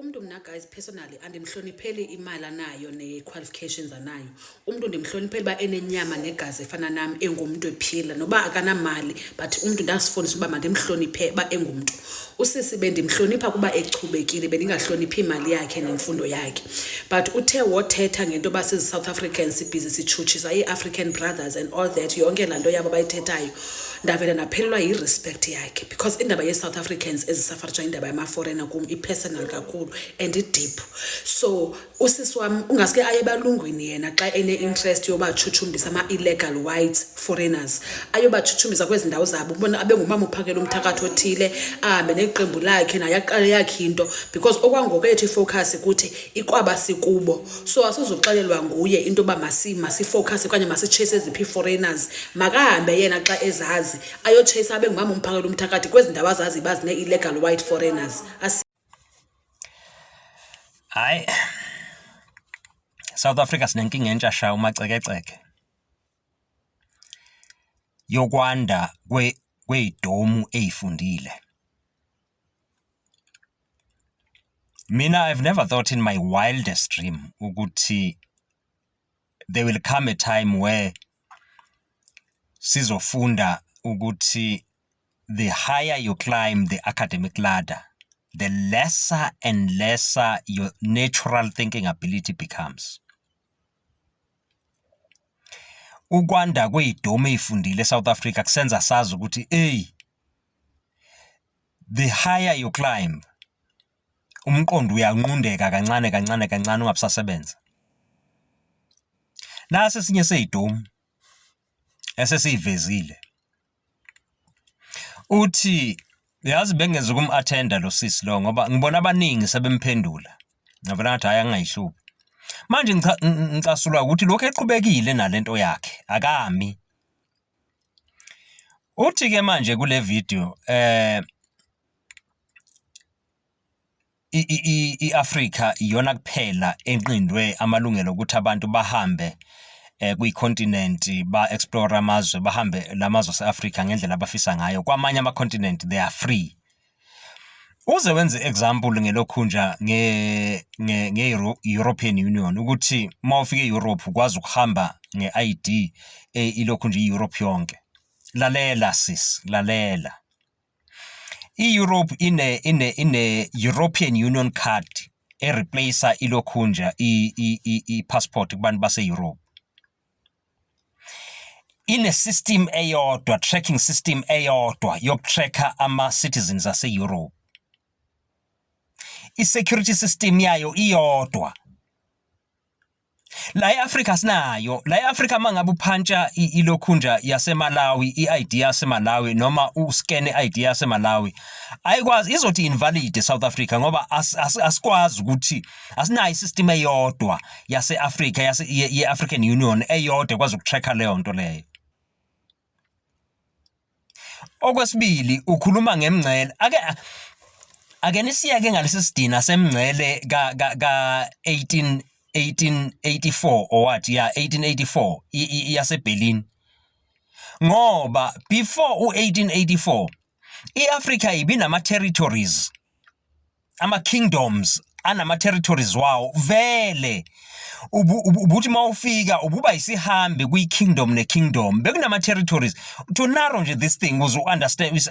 Umuntu mina guys personally andimhlonipheli imali anayo ne-qualifications anayo. Umuntu ndimhlonipheli ba enenyama negazi efana nami engumuntu ephila noba akanamali but umuntu ndasifundisa uba mandimhloniphe ba engumuntu. Usisi bendimhlonipha kuba echubekile bendingahloniphi imali yakhe nemfundo yakhe. But uthe wothetha ngento ba sizi South Africans sibhizi sichutshisa i-African brothers and all that yonke laa nto yabo bayithethayo. Ndavela naphelelwa yi-respect yakhe because indaba ye-South Africans ezisafarisha indaba yama-foreigner kum i-personal kakhulu and i-deep. So usisi wami ungaske aye ebalungwini yena xa ene-interest yobachuchumbisa ama-illegal white foreigners ayobachuchumbisa kwezi ndawo zabo ubona abe ngumama uphakela umthakathi othile ahambe neqembu lakhe naye aqale yakhe into because okwangoku ethu ifocus kuthi ikwaba sikubo. So asizuxelelwa nguye into yoba masifocus okanye masichase eziphi foreigners, makahambe yena xa ezazi ayochase abe ngumama umphakela umthakathi kwezi ndawo azazi bazine-illegal white foreigners. Hayi, South Africa sinenkinga entsha sha umacekeceke yokwanda kwey'domu ey'fundile. Mina, I've never thought in my wildest dream ukuthi there will come a time where sizofunda ukuthi the higher you climb the academic ladder, the lesser and lesser your natural thinking ability becomes. Ukwanda kwey'domu ey'fundile South Africa kusenza sazi ukuthi the higher you climb umqondo uyanqundeka kancane kancane kancane ungabusasebenza. Nasi esinye sey'domu esesiyivezile uthi yazi bengeza ukum-attenda lo sisi lo ngoba ngibona abaningi sebemphendula ngavela ngathi hayi angayihlubi. Manje ngicasulwa ukuthi lokhu eqhubekile nalento yakhe akami. Uthi-ke manje kule video i-Afrika iyona kuphela enqindwe amalungelo ukuthi abantu bahambe kwi-continent ba-explore amazwe bahambe lamazwe ase-Afrika ngendlela abafisa ngayo. Kwamanye ama-continent they are free. Uze wenze example ngelokhunja nge-European Union ukuthi uma ufike e-Europe ukwazi ukuhamba nge-ID ilokhunja i-Europe yonke. Lalela sis, lalela. I-Europe ine European Union card replace ilokhunja i-passport kubantu base-Europe. Ine-system eyodwa, tracking system eyodwa yokutracka ama-citizens ase-Europe. I-security system yayo iyodwa. La e-Afrika sinayo. La e-Afrika mangabe uphantsha ilokhunja yaseMalawi, i-ID yaseMalawi noma uscan i-ID yaseMalawi, ayikwazi izothi invalid eSouth Africa ngoba asikwazi ukuthi asinayo isystem eyodwa yase-Afrika ye-African Union eyodwa ekwazi ukutracka leyo nto leyo. Okwesibili ukhuluma ngemngcele. Ake nisiyeke ngalesi sidina semngcele ka 1884 or what, yeah, 1884 yaseBerlin. Ngoba before u-1884 i-Afrika ibinama-territories, ama-kingdoms anama-territories wawo vele. Ubuthi mawufika ububa isihambi kwi-kingdom ne-kingdom bekunama-territories. To narrow nje this thing uze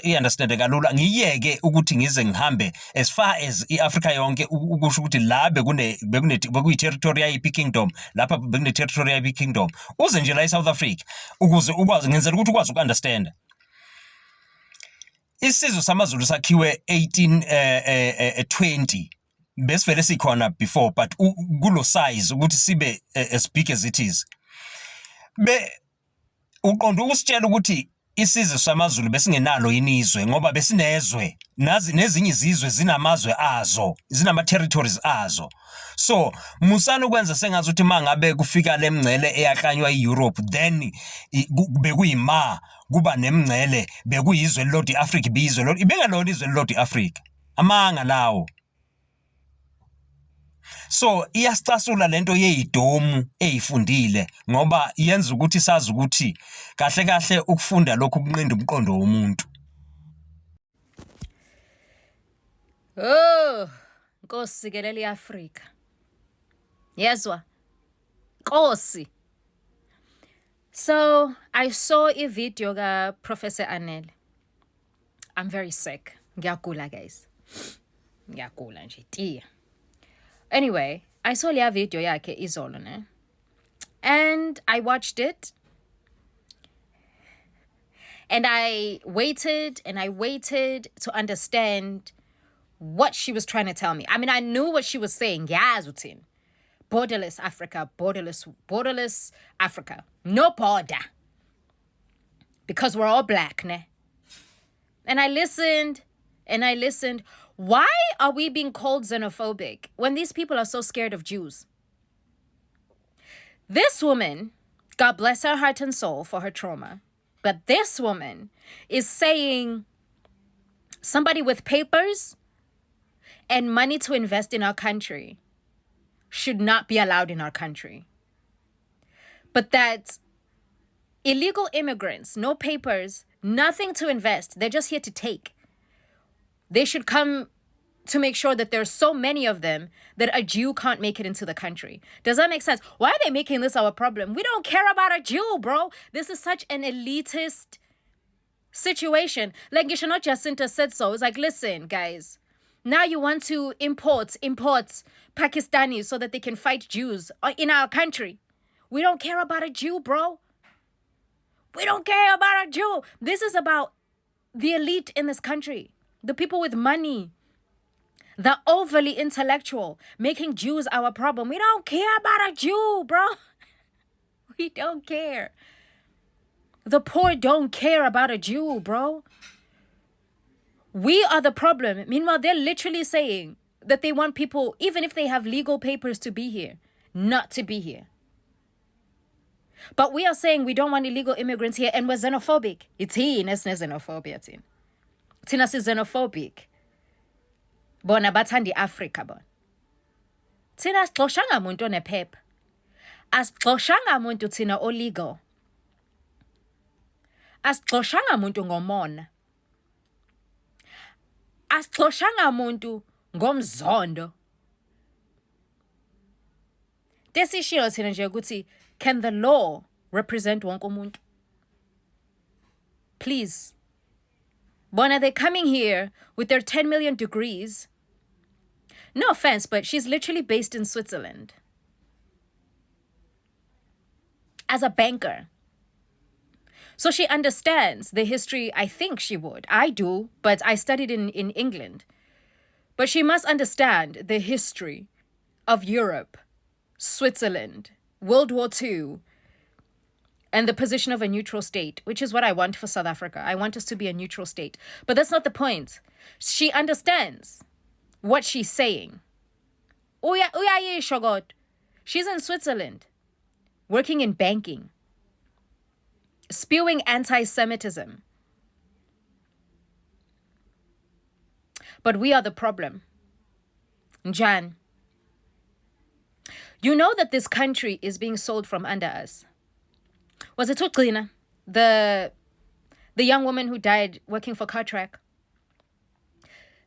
i-understand kalula ngiyeke ukuthi ngize ngihambe as far as i-Afrika yonke ukusho ukuthi la bekuyi-territory yayiphi kingdom lapha bekune-territory yayiphi kingdom. Uze nje la e-South Africa ukuze ukwazi ngenzela ukuthi ukwazi uku-understand. Isizwe samaZulu sakhiwe 1820 besivele sikhona before but kulo size ukuthi sibe as big as it is. Uqonda ukusitshela ukuthi isizwe samaZulu besingenalo inizwe ngoba besinezwe nazi nezinye izizwe zinamazwe azo, zinama-territories azo. So musana ukwenza sengazi ukuthi mangabe kufika lemngcele eyaklanywa e-Europe then bekuyima kuba nemngcele bekuyizwe lodi Africa bizwe lodi ibengelona izwe lodi Africa amanga lawo. So iyasicasula lento yeyidomu eyifundile ngoba yenza ukuthi sazi ukuthi kahle kahle ukufunda lokhu kunqinda umqondo womuntu. Nkosi ke leli Afrika. Yezwa. Nkosi. So, I saw a video ka Professor Anel. I'm very sick. Ngiyagula guys. Ngiyagula nje tiya. Anyway, I saw leya video yakhe izolo ne. And I watched it. And I waited to understand what she was trying to tell me. I mean, I knew what she was saying. Yazutin. Borderless Africa, borderless Africa. No border. Because we're all black, ne? And I listened. Why are we being called xenophobic when these people are so scared of Jews? This woman, God bless her heart and soul for her trauma, but this woman is saying somebody with papers and money to invest in our country should not be allowed in our country. But that illegal immigrants, no papers, nothing to invest, they're just here to take. They should come to make sure that there's so many of them that a Jew can't make it into the country. Does that make sense? Why are they making this our problem? We don't care about a Jew, bro. This is such an elitist situation. Like Gishanot Jacinta said so. It's like, listen, guys, now you want to import Pakistanis so that they can fight Jews in our country. We don't care about a Jew, bro. We don't care about a Jew. This is about the elite in this country. The people with money. The overly intellectual. Making Jews our problem. We don't care about a Jew, bro. We don't care. The poor don't care about a Jew, bro. We are the problem. Meanwhile, they're literally saying that they want people, even if they have legal papers to be here, not to be here. But we are saying we don't want illegal immigrants here and we're xenophobic. It's xenophobia. Tina is xenophobic. Bona bathandi Africa bon. Tina asixoshanga muntu onephepha. Asixoshanga muntu tina olegal. Asixoshanga muntu ngomona. Asixoshanga muntu ngomzondo. Desishilo thina nje ukuthi, can the law represent wonke umuntu? Please. Bona, they're coming here with their 10 million degrees. No offense, but she's literally based in Switzerland. As a banker. So she understands the history. I think she would. I do, but I studied in England. But she must understand the history of Europe, Switzerland, World War II, and the position of a neutral state, which is what I want for South Africa. I want us to be a neutral state. But that's not the point. She understands what she's saying. She's in Switzerland, working in banking, spewing anti-Semitism. But we are the problem. Jan, you know that this country is being sold from under us. Was it Tutlina, the young woman who died working for Cartrack?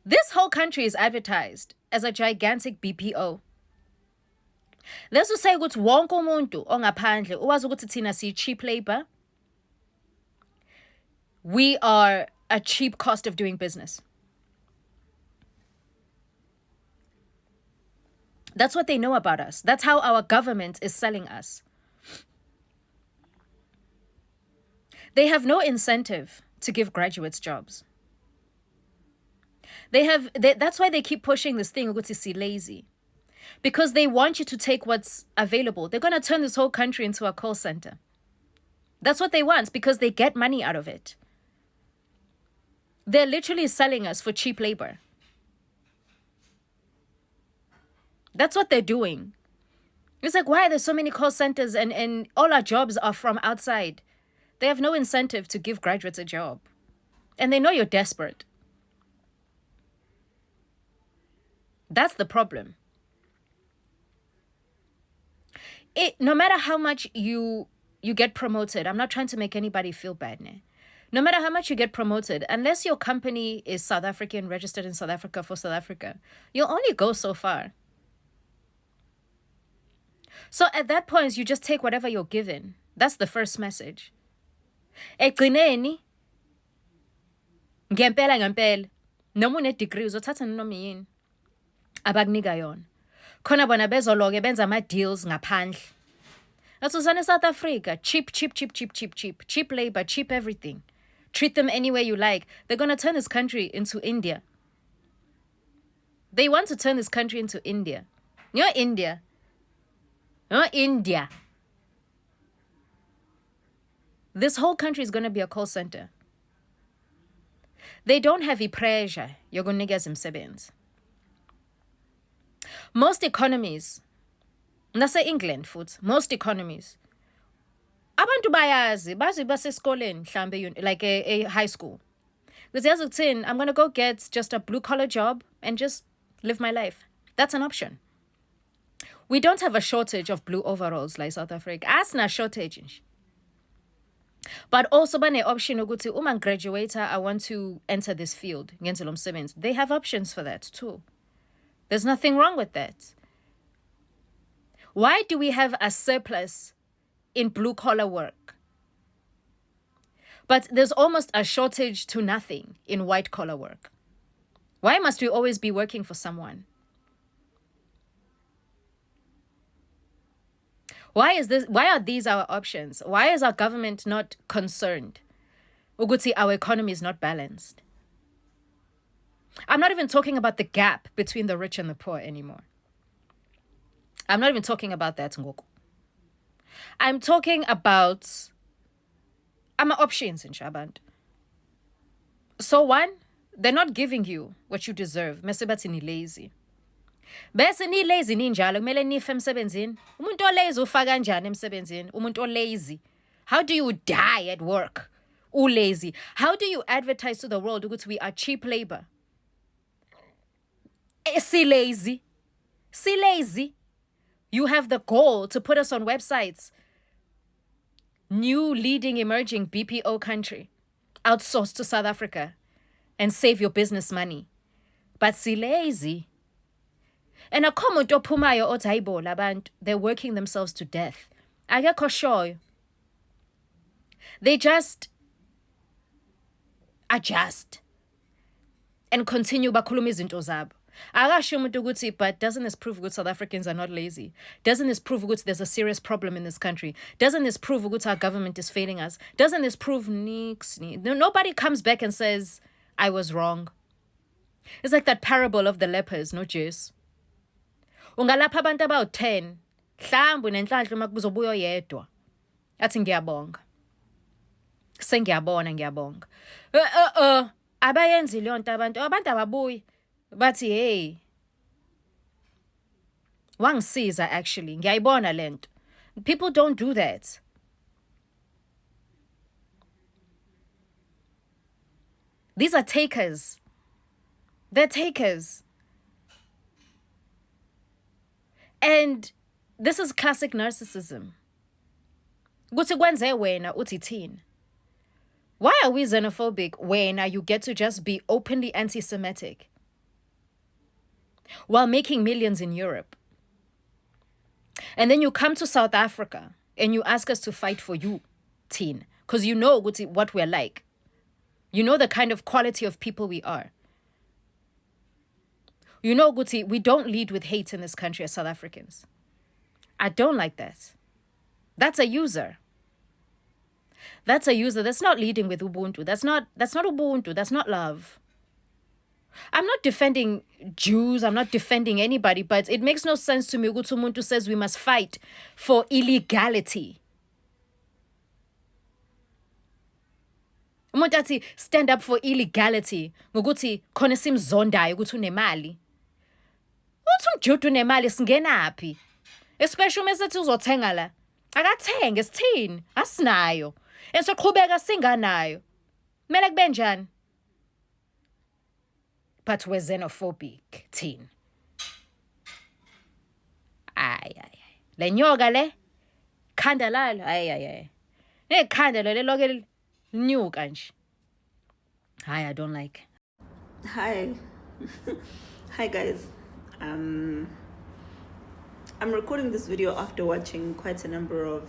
This whole country is advertised as a gigantic BPO. Let's just say ukuthi wonke umuntu ongaphandle uwazi ukuthi thina si cheap labor. We are a cheap cost of doing business. That's what they know about us. That's how our government is selling us. They have no incentive to give graduates jobs. That's why they keep pushing this thing, ukuthi lazy. Because they want you to take what's available. They're going to turn this whole country into a call center. That's what they want because they get money out of it. They're literally selling us for cheap labor. That's what they're doing. It's like, why are there so many call centers and all our jobs are from outside? They have no incentive to give graduates a job. And they know you're desperate. That's the problem. No matter how much you get promoted, I'm not trying to make anybody feel bad. Ne? No matter how much you get promoted, unless your company is South African, registered in South Africa for South Africa, you'll only go so far. So at that point, you just take whatever you're given. That's the first message. Ekugcineni, ngempela, noma une-degree uzothatha noma yini abakunika yona. Khona bona bezoloke benza ama-deals ngaphandle. That's what's in South Africa. Cheap labor, cheap everything. Treat them any way you like. They're going to turn this country into India. They want to turn this country into India. You're India. You're India. This whole country is going to be a call center. They don't have pressure. You're going to get some sevens. Most economies, nase England foot, most economies, abantu bazi basesikoleni mhlambe like a high school. Because as it's in, I'm going to go get just a blue collar job and just live my life. That's an option. We don't have a shortage of blue overalls like South Africa. Asina shortage. But also bane option ukuthi uma graduate, I want to enter this field. They have options for that too. There's nothing wrong with that. Why do we have a surplus in blue collar work? But there's almost a shortage to nothing in white collar work. Why must we always be working for someone? Why are these our options? Why is our government not concerned? Ukuthi our economy is not balanced. I'm not even talking about the gap between the rich and the poor anymore. I'm not even talking about that, Ngoku. I'm talking about options in Shaband. So one, they're not giving you what you deserve. Mesebathi ni lazy. Bese ni lazy ninjalo kumele nife emsebenzini. Umuntu olazy ufaka kanjani emsebenzini? Umuntu olazy. How do you die at work? Lazy. How do you advertise to the world ukuthi we are cheap labor? See lazy. See lazy. You have the goal to put us on websites. New leading emerging BPO country. Outsourced to South Africa. And save your business money. But see lazy. And a common pumayo otaibo labant, they're working themselves to death. Akekho sure. They just adjust and continue bakhuluma izinto zabo. Akasho umuntu ukuthi, but doesn't this prove that South Africans are not lazy? Doesn't this prove that there's a serious problem in this country? Doesn't this prove that our government is failing us? Doesn't this prove nix? Nobody comes back and says, I was wrong. It's like that parable of the lepers, no Jews. Ungalapha abantu about 10, mhlawumbe nenhlanhla makuzobuya oyedwa. Athi ngiyabonga. Ngiyabonga. Abayenzi leyo nto abantu ababuyi. Bathi hey. Wangisiza actually. Ngiyayibona lento. People don't do that. These are takers. They're takers. And this is classic narcissism. Kuthi kwenze wena uthi thina. Why are we xenophobic when you get to just be openly anti-Semitic while making millions in Europe? And then you come to South Africa and you ask us to fight for you, teen, because you know what we're like. You know the kind of quality of people we are. You know, Guti, we don't lead with hate in this country as South Africans. I don't like that. That's a user. That's a user. That's not leading with Ubuntu. That's not Ubuntu. That's not love. I'm not defending Jews. I'm not defending anybody, but it makes no sense to me. Ukuthi umuntu says we must fight for illegality. Umuntu athi stand up for illegality. Ngokuthi khona simzondayo ukuthi unemali. Uthi umjudu unemali singenaphi? Especially mesethi uzothenga la. Akathenge sithini? Asinayo. Esoqhubeka singanayo. Kumele kube njani? But we're xenophobic, teen. Ay. Le nyoka le khanda lalo ay. Nekhanda le loke linyuka nje. Hi, I don't like. Hi. Hi guys. I'm recording this video after watching quite a number of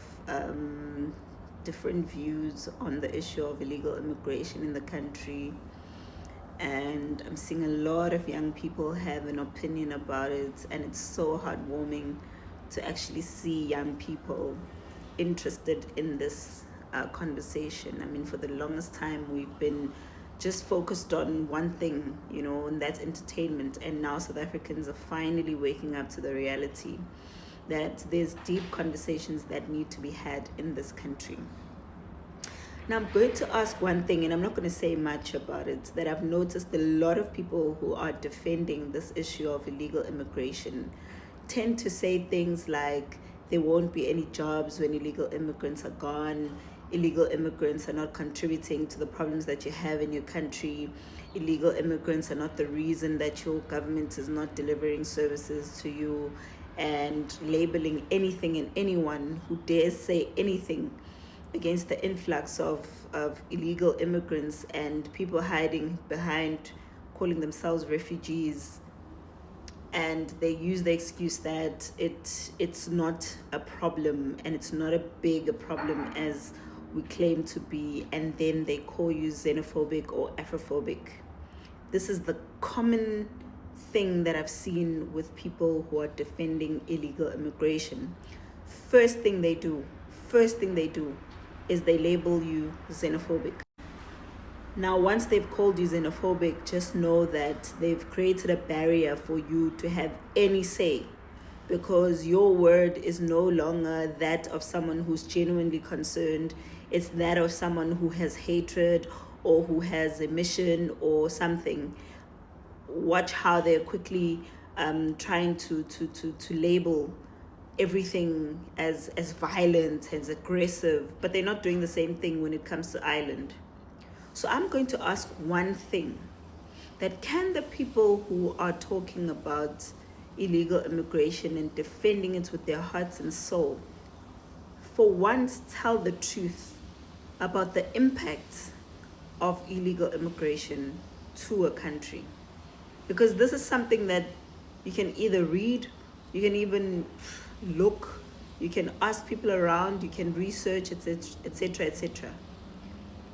different views on the issue of illegal immigration in the country, and I'm seeing a lot of young people have an opinion about it, and it's so heartwarming to actually see young people interested in this conversation. I mean, for the longest time we've been just focused on one thing, you know, and that's entertainment. And now South Africans are finally waking up to the reality that there's deep conversations that need to be had in this country. Now, I'm going to ask one thing, and I'm not going to say much about it, that I've noticed a lot of people who are defending this issue of illegal immigration tend to say things like there won't be any jobs when illegal immigrants are gone, illegal immigrants are not contributing to the problems that you have in your country, illegal immigrants are not the reason that your government is not delivering services to you, and labeling anything and anyone who dares say anything against the influx of illegal immigrants and people hiding behind calling themselves refugees. And they use the excuse that it's not a problem, and it's not a big a problem as we claim to be, and then they call you xenophobic or Afrophobic. This is the common thing that I've seen with people who are defending illegal immigration. First thing they do is they label you xenophobic. Now, once they've called you xenophobic, just know that they've created a barrier for you to have any say, because your word is no longer that of someone who's genuinely concerned. It's that of someone who has hatred or who has a mission or something. Watch how they're quickly trying to label everything as violent, as aggressive, but they're not doing the same thing when it comes to Ireland. So I'm going to ask one thing, that can the people who are talking about illegal immigration and defending it with their hearts and soul, for once tell the truth about the impact of illegal immigration to a country? Because this is something that you can either read, you can even look, you can ask people around, you can research, etc., etc.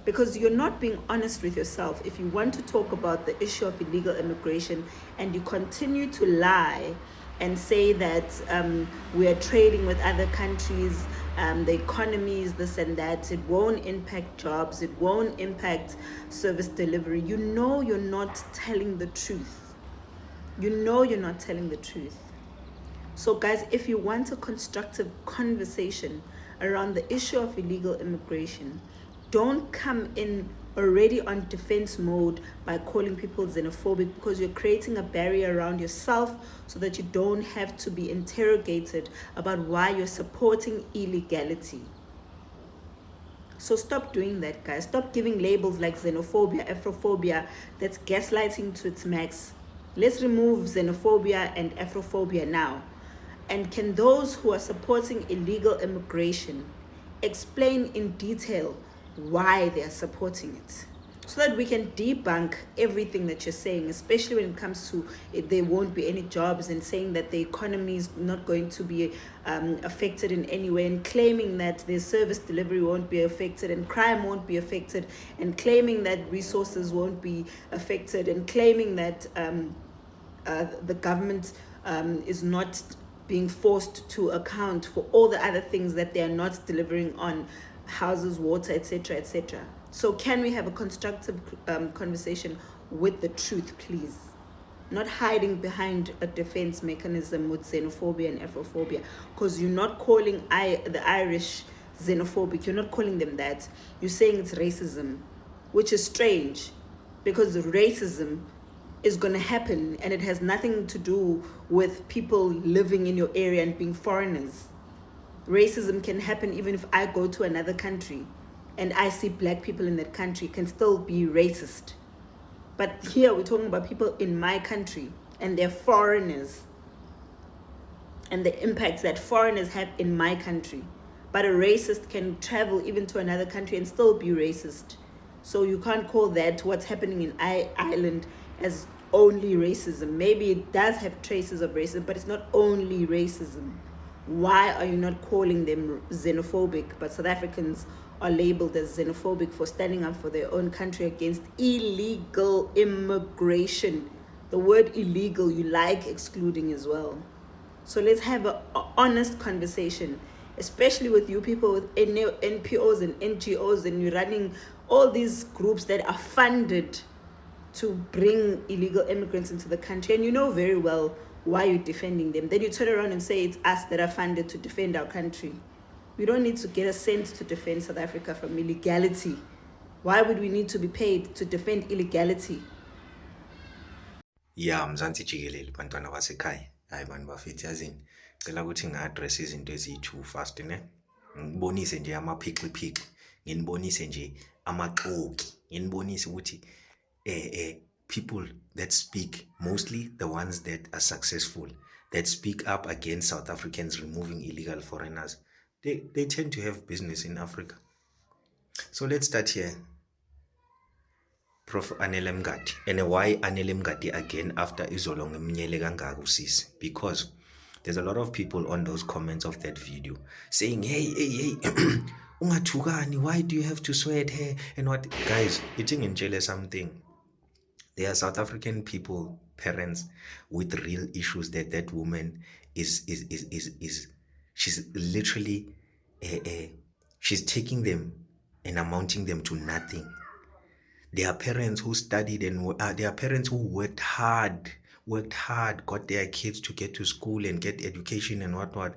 Because you're not being honest with yourself if you want to talk about the issue of illegal immigration and you continue to lie and say that we are trading with other countries, the economy is this and that, it won't impact jobs, it won't impact service delivery. You know you're not telling the truth. You know you're not telling the truth. So guys, if you want a constructive conversation around the issue of illegal immigration, don't come in already on defense mode by calling people xenophobic, because you're creating a barrier around yourself so that you don't have to be interrogated about why you're supporting illegality. So stop doing that, guys. Stop giving labels like xenophobia, Afrophobia. That's gaslighting to its max. Let's remove xenophobia and Afrophobia now. And can those who are supporting illegal immigration explain in detail why they are supporting it, so that we can debunk everything that you're saying, especially when it comes to there won't be any jobs, and saying that the economy is not going to be affected in any way, and claiming that the service delivery won't be affected, and crime won't be affected, and claiming that resources won't be affected, and claiming that the government is not being forced to account for all the other things that they are not delivering on, houses, water, etc., etc. So can we have a constructive conversation with the truth, please? Not hiding behind a defense mechanism with xenophobia and Afrophobia, because you're not calling the Irish xenophobic. You're not calling them that. You're saying it's racism, which is strange, because racism is going to happen, and it has nothing to do with people living in your area and being foreigners. Racism can happen even if I go to another country and I see black people in that country, can still be racist. But here we're talking about people in my country and they're foreigners, and the impacts that foreigners have in my country. But a racist can travel even to another country and still be racist. So you can't call that what's happening in Ireland as only racism. Maybe it does have traces of racism, but it's not only racism. Why are you not calling them xenophobic? But South Africans are labeled as xenophobic for standing up for their own country against illegal immigration. The word illegal you like excluding as well. So let's have an honest conversation, especially with you people with NPOs and NGOs, and you're running all these groups that are funded to bring illegal immigrants into the country, and you know very well why you're defending them. Then you turn around and say it's us that are funded to defend our country. We don't need to get a cent to defend South Africa from illegality. Why would we need to be paid to defend illegality? Ya Mzansi jikelele bantwana basekhaya, hayi bantu bafethu yazini, ngicela ukuthi nga-address izinto eziyi-2 fast ne. Ngibonise nje amaphixi-phixi, nginibonise nje amaxoki, nginibonise ukuthi people that speak, mostly the ones that are successful, that speak up against South Africans removing illegal foreigners, they tend to have business in Africa. So let's start here. Prof Anele Mngadi. And why Anele Mngadi again after Izolo ngemnyele kangaka usisi? Because there's a lot of people on those comments of that video saying, hey, ungathukani, why do you have to sweat here? And what? Guys, eating in jail is something. There are South African people, parents, with real issues that woman is she's literally she's taking them and amounting them to nothing. There are parents who studied and there are parents who worked hard, got their kids to get to school and get education and whatnot.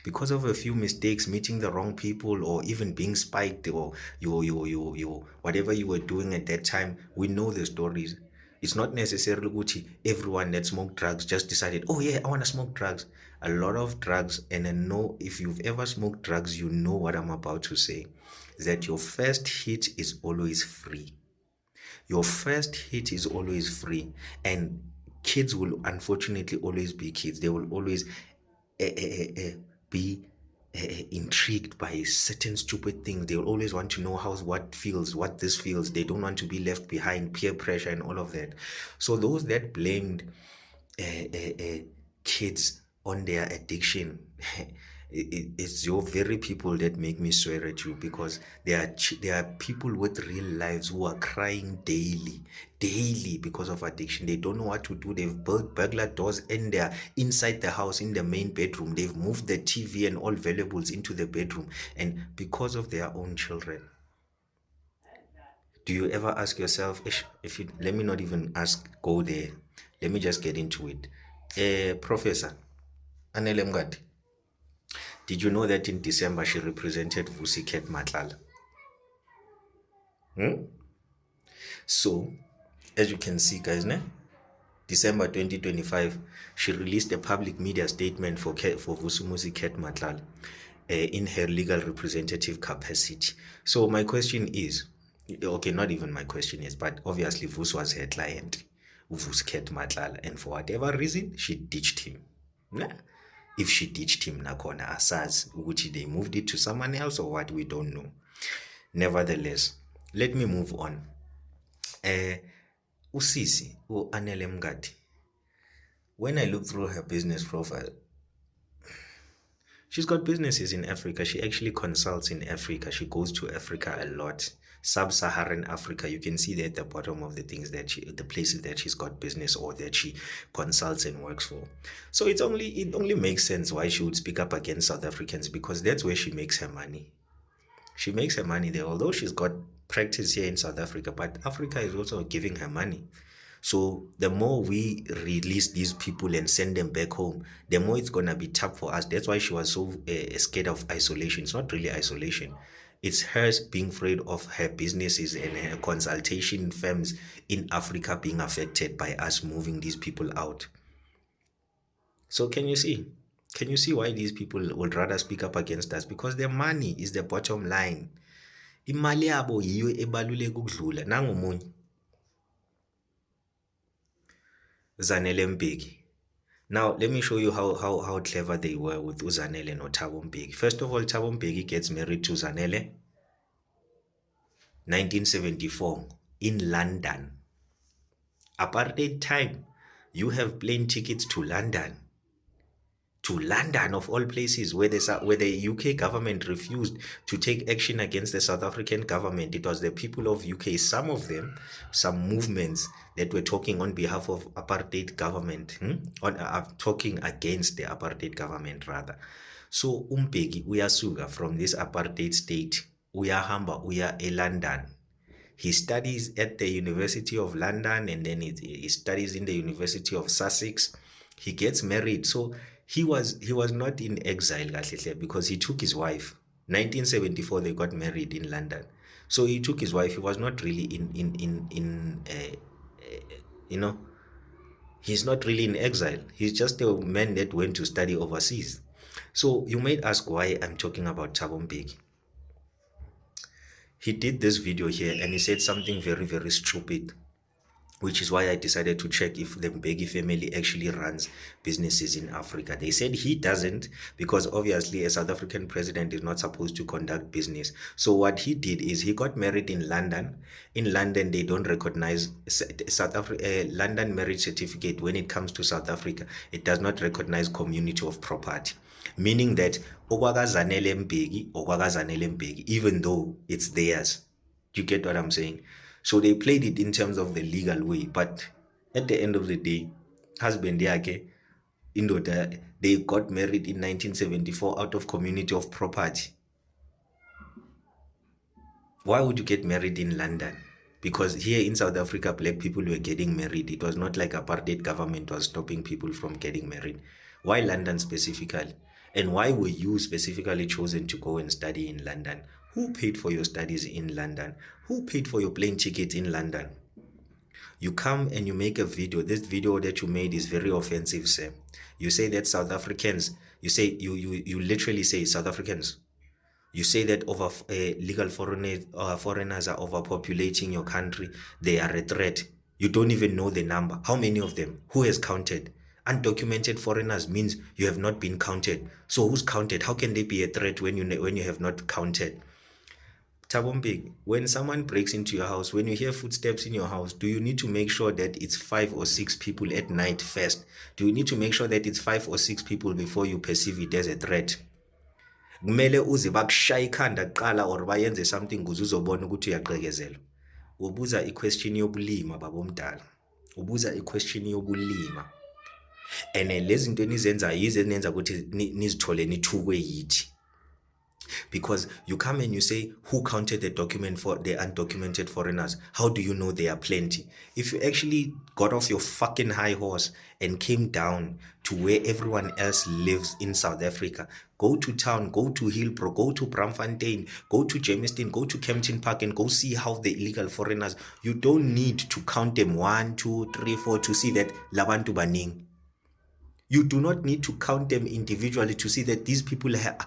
Because of a few mistakes, meeting the wrong people, or even being spiked, or you whatever you were doing at that time, we know the stories. It's not necessarily Gucci. Everyone that smoked drugs just decided, oh yeah, I want to smoke drugs. A lot of drugs, and I know if you've ever smoked drugs, you know what I'm about to say. That your first hit is always free. Your first hit is always free. And kids will unfortunately always be kids. They will always be intrigued by certain stupid things. They will always want to know what this feels. They don't want to be left behind, peer pressure and all of that. So those that blamed kids on their addiction, it's your very people that make me swear at you, because there are people with real lives who are crying daily because of addiction. They don't know what to do. They've built burglar doors inside the house, in the main bedroom. They've moved the TV and all valuables into the bedroom, and because of their own children. Do you ever ask yourself, let me not even go there, let me just get into it. Professor Anele Mngadi, did you know that in December she represented Vusiket Matlala? So, as you can see, guys, December 2025, she released a public media statement for Vusiket Matlala in her legal representative capacity. So my question is, okay, not even my question is, but obviously Vus was her client, Vusiket Matlala, and for whatever reason, she ditched him. If she ditched him, nakona asaz, which they moved it to someone else or what, we don't know. Nevertheless, let me move on. Usisi, Anele Mngadi, when I look through her business profile, she's got businesses in Africa. She actually consults in Africa. She goes to Africa a lot. Sub-Saharan Africa, you can see there at the bottom of the things that the places that she's got business or that she consults and works for. So it only makes sense why she would speak up against South Africans, because that's where she makes her money. She makes her money there, although she's got practice here in South Africa, but Africa is also giving her money. So the more we release these people and send them back home, the more it's gonna be tough for us. That's why she was so scared of isolation. It's not really isolation. It's her being afraid of her businesses and her consultation firms in Africa being affected by us moving these people out. So can you see why these people would rather speak up against us? Because their money is the bottom line. Imali yabo yiyo ebaluleke ukudlula. Nangu munye Zanele Mbeki. Now, let me show you how clever they were with Uzanele and Thabo Mbeki. First of all, Thabo Mbeki gets married to Zanele. 1974 in London. Apartheid time, you have plane tickets to London of all places, where the UK government refused to take action against the South African government. It was the people of UK, some of them, some movements that were talking on behalf of apartheid government, talking against the apartheid government rather. So Mbeki uyasuka from this apartheid state, uyahamba uya London. He studies at the University of London, and then he studies in the University of Sussex. He gets married. So he was not in exile, because he took his wife. 1974 they got married in London. So he took his wife. He was not really he's not really in exile. He's just a man that went to study overseas. So you might ask why I'm talking about Thabo Mbeki. He did this video here and he said something very, very stupid, which is why I decided to check if the Mbeki family actually runs businesses in Africa. They said he doesn't, because obviously a South African president is not supposed to conduct business. So what he did is he got married in London. In London, they don't recognize London marriage certificate. When it comes to South Africa, it does not recognize community of property, meaning that okwakazanele Mbeki, even though it's theirs. You get what I'm saying? So they played it in terms of the legal way, but at the end of the day, husband yake, indoda, they got married in 1974 out of community of property. Why would you get married in London? Because here in South Africa, black people were getting married. It was not like apartheid government was stopping people from getting married. Why London specifically? And why were you specifically chosen to go and study in London? Who paid for your studies in London? Who paid for your plane tickets in London? You come and you make a video. This video that you made is very offensive, sir. You say that South Africans, you literally say South Africans. You say that legal foreigners are overpopulating your country. They are a threat. You don't even know the number. How many of them? Who has counted? Undocumented foreigners means you have not been counted. So who's counted? How can they be a threat when you have not counted? Thabo Mbeki, when someone breaks into your house, when you hear footsteps in your house, do you need to make sure that it's 5 or 6 people at night first? Do you need to make sure that it's 5 or 6 people before you perceive it as a threat? Kumele uze bakushaya ikhanda kuqala or bayenze something ukuze uzobona ukuthi uyaqhekezela. Ubuza i-question yobulima babomdala. Ubuza i-question yobulima. And lezi zinto nizenza yize nenza ukuthi nizithole nithukwe yithi. Because you come and you say, who counted the document for the undocumented foreigners? How do you know there are plenty? If you actually got off your fucking high horse and came down to where everyone else lives in South Africa, go to town, go to Hillbrow, go to Braamfontein, go to Germiston, go to Kempton Park and go see how the illegal foreigners, you don't need to count them 1, 2, 3, 4 to see that labantu baning. You do not need to count them individually to see that these people have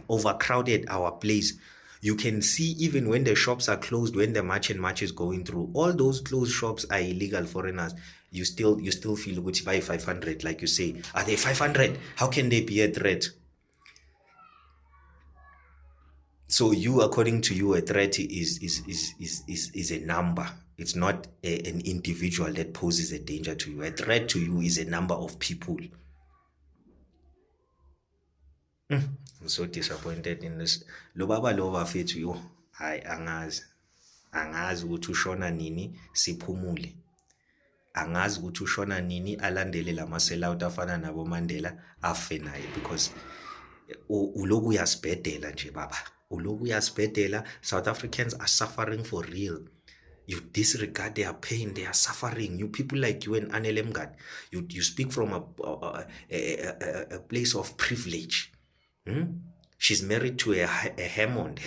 overcrowded our place. You can see even when the shops are closed, when the march and march is going through, all those closed shops are illegal foreigners. You still feel good by 500, like you say. Are they 500? How can they be a threat? So you, according to you, a threat is a number. It's not an individual that poses a danger to you. A threat to you is a number of people. I'm so disappointed in this. Lobaba loba fethu yo. Hayi angazi. Angazi ukuthi ushona nini siphumule. Angazi ukuthi ushona nini alandele lama sellout afana nabo Mandela afe naye, because uloku uyasibhedela nje baba. Uloku uyasibhedela. South Africans are suffering for real. You disregard their pain, they are suffering. You people like you and Anele Mngadi, you speak from a place of privilege. She's married to a Hammond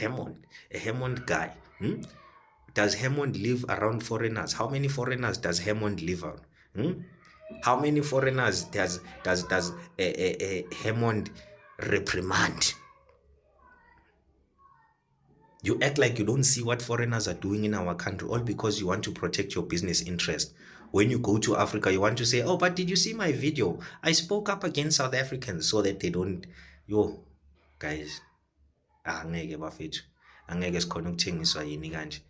guy. Does Hammond live around foreigners? How many foreigners does Hammond live on? How many foreigners does Hammond reprimand? You act like you don't see what foreigners are doing in our country, all because you want to protect your business interest. When you go to Africa, you want to say, oh, but did you see my video? I spoke up against South Africans so that they don't... Yo, guys, angeke bafethu. angeke sikhona ukuthengiswa yini kanje.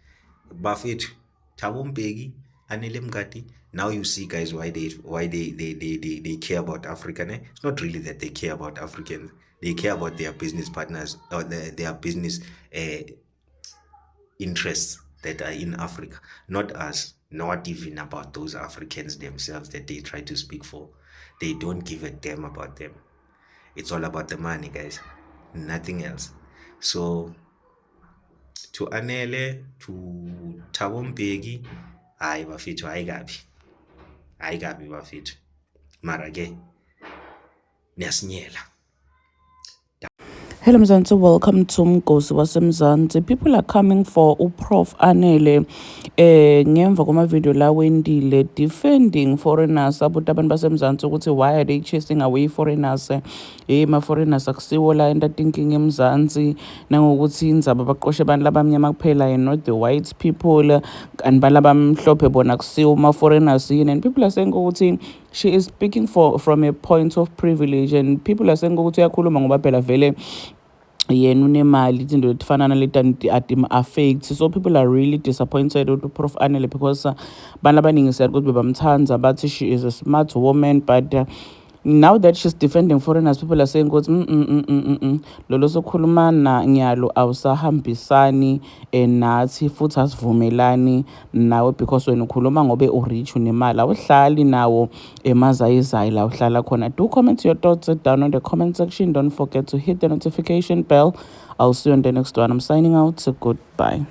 Bafethu Thabo Mbeki, Anele Mngadi, now you see guys why they care about Africa. Ne? It's not really that they care about Africans. They care about their business partners or their business interests that are in Africa, not us, not even about those Africans themselves that they try to speak for. They don't give a damn about them. It's all about the money, guys, nothing else. So to Anele, to Thabo Mbeki, hayi bafethu, hayi kabi bafethu, mara ke niyasinyela. Hello Mzansi, welcome to Mgosi waseMzansi. People are coming for Prof Anele ngemva kwama video la wendile defending foreigners abantu baseMzansi ukuthi why are they chasing away foreigners. Ma foreigners akusiwo la into thinking eMzansi nangokuthi indzaba baqoshe abantu labamnyama kuphela and not the white people and balabamhlophe bona akusiwo ma foreigners yini, and people are saying ukuthi she is speaking from a point of privilege, and people are saying ukuthi uyakhuluma ngoba phela vele yena unemali izinto etifana naleti atim-affect. So people are really disappointed with Prof Anele because abantu abaningi said ukuthi bebamthanda bathi she is a smart woman, but now that she's defending foreigners, people are saying ukuthi lolo sokhuluma nyalo awusahambisani nathi futhi asivumelani nawe because wena ukhuluma ngobe urich unemali, awuhlali nawo emazayizayi la uhlala khona. Do comment your thoughts down on the comment section. Don't forget to hit the notification bell. I'll see you on the next one. I'm signing out. So goodbye.